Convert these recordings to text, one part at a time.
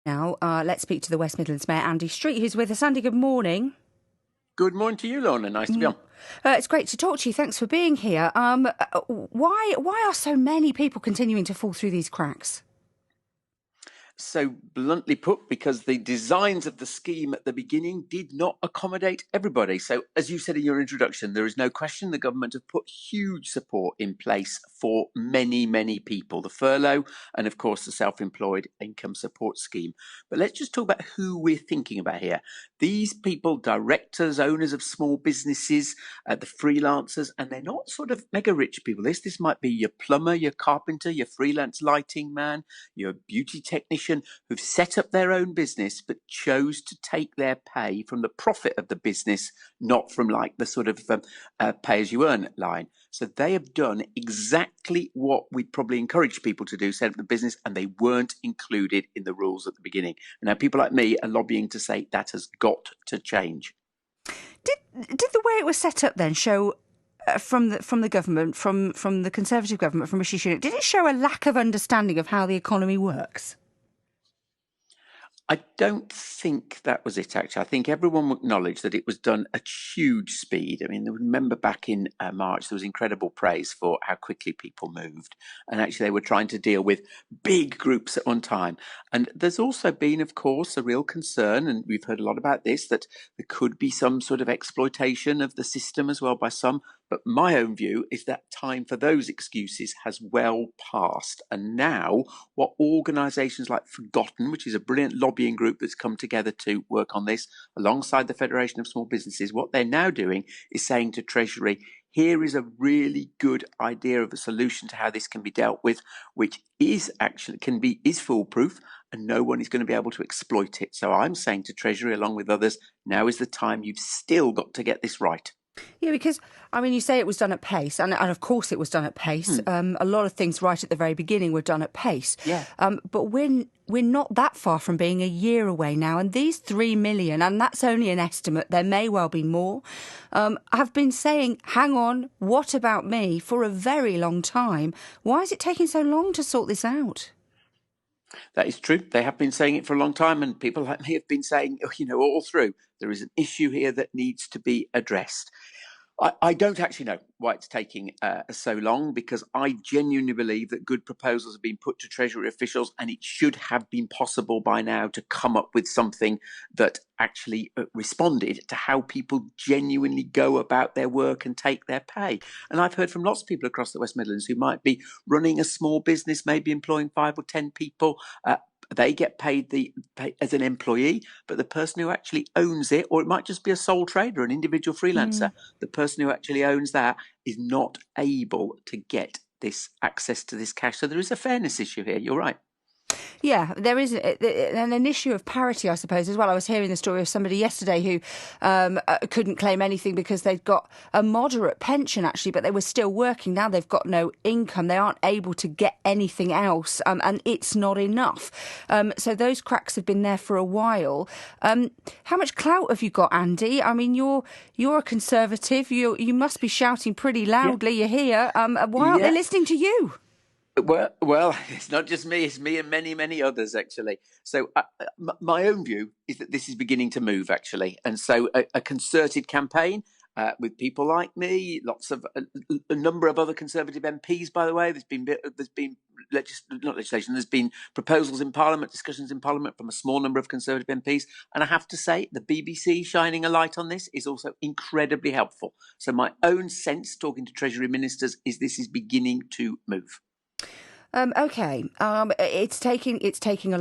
Now, let's speak to the West Midlands Mayor, Andy Street, who's with us. Andy, good morning. Good morning to you, Lorna. Nice to be on. It's great to talk to you. Thanks for being here. Why are so many people continuing to fall through these cracks? So bluntly put, because the designs of the scheme at the beginning did not accommodate everybody. So as you said in your introduction, there is no question the government have put huge support in place for many, many people. The furlough and, of course, the self-employed income support scheme. But let's just talk about who we're thinking about here. These people, directors, owners of small businesses, the freelancers, and they're not sort of mega rich people. This might be your plumber, your carpenter, your freelance lighting man, your beauty technician, who've set up their own business but chose to take their pay from the profit of the business, not from like the sort of pay as you earn line. So they have done exactly what we'd probably encourage people to do, set up the business, and they weren't included in the rules at the beginning. And now people like me are lobbying to say that has got to change. Did the way it was set up then show from the government, from the Conservative government, from Rishi Sunak, did it show a lack of understanding of how the economy works? I don't think that was it, actually. I think everyone acknowledged that it was done at huge speed. I mean, remember back in March, there was incredible praise for how quickly people moved. And actually, they were trying to deal with big groups at one time. And there's also been, of course, a real concern, and we've heard a lot about this, that there could be some sort of exploitation of the system as well by some. But my own view is that time for those excuses has well passed. And now what organisations like Forgotten, which is a brilliant lobbying group that's come together to work on this alongside the Federation of Small Businesses, what they're now doing is saying to Treasury, here is a really good idea of a solution to how this can be dealt with, which is foolproof, and no one is going to be able to exploit it. So I'm saying to Treasury, along with others, now is the time. You've still got to get this right. Yeah, because, I mean, you say it was done at pace, and of course it was done at pace. A lot of things right at the very beginning were done at pace. Yeah. But we're not that far from being a year away now, and these 3 million, and that's only an estimate, there may well be more, have been saying, hang on, what about me, for a very long time. Why is it taking so long to sort this out? That is true. They have been saying it for a long time, and people like me have been saying, all through, there is an issue here that needs to be addressed. I don't actually know why it's taking so long, because I genuinely believe that good proposals have been put to Treasury officials, and it should have been possible by now to come up with something that actually responded to how people genuinely go about their work and take their pay. And I've heard from lots of people across the West Midlands who might be running a small business, maybe employing 5 or 10 people. They get paid as an employee, but the person who actually owns it, or it might just be a sole trader, an individual freelancer, the person who actually owns that is not able to get this access to this cash. So there is a fairness issue here. You're right. Yeah, there is an issue of parity, I suppose, as well. I was hearing the story of somebody yesterday who couldn't claim anything because they'd got a moderate pension, actually, but they were still working. Now they've got no income. They aren't able to get anything else, and it's not enough. So those cracks have been there for a while. How much clout have you got, Andy? I mean, you're a Conservative. You must be shouting pretty loudly. Yeah. You're here. Why aren't they listening to you? Well, it's not just me, it's me and many, many others, actually. So my own view is that this is beginning to move, actually. And so a concerted campaign with people like me, lots of a number of other Conservative MPs, by the way. There's been there's been proposals in Parliament, discussions in Parliament from a small number of Conservative MPs. And I have to say, the BBC shining a light on this is also incredibly helpful. So my own sense, talking to Treasury ministers, is this is beginning to move. Okay. It's taking a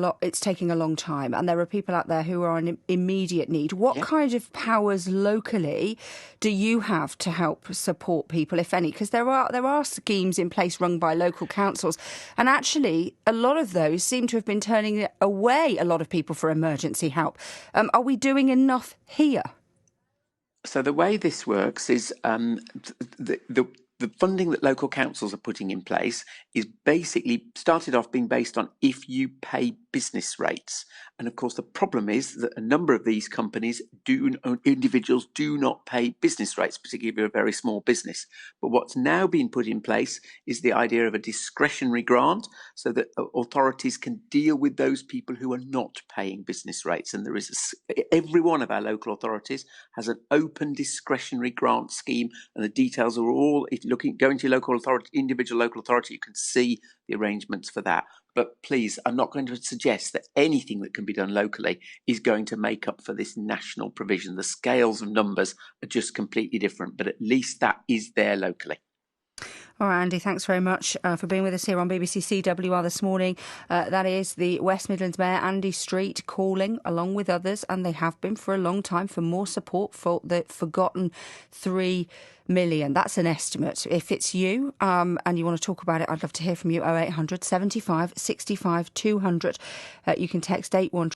long time, and there are people out there who are in immediate need. What kind of powers locally do you have to help support people, if any? Because there are schemes in place run by local councils, and actually a lot of those seem to have been turning away a lot of people for emergency help. Are we doing enough here? So the way this works is the funding that local councils are putting in place is basically started off being based on if you pay business rates. And of course, the problem is that a number of these companies individuals do not pay business rates, particularly if you're a very small business. But what's now been put in place is the idea of a discretionary grant so that authorities can deal with those people who are not paying business rates. And every one of our local authorities has an open discretionary grant scheme, and the details are all, if you go into your local authority, individual local authority, you can see the arrangements for that. But please, I'm not going to suggest that anything that can be done locally is going to make up for this national provision. The scales of numbers are just completely different, but at least that is there locally. All right, Andy, thanks very much for being with us here on BBC CWR this morning. That is the West Midlands Mayor, Andy Street, calling, along with others, and they have been for a long time, for more support for the forgotten 3 million. That's an estimate. If it's you and you want to talk about it, I'd love to hear from you. 0800 75 65 200. You can text 813.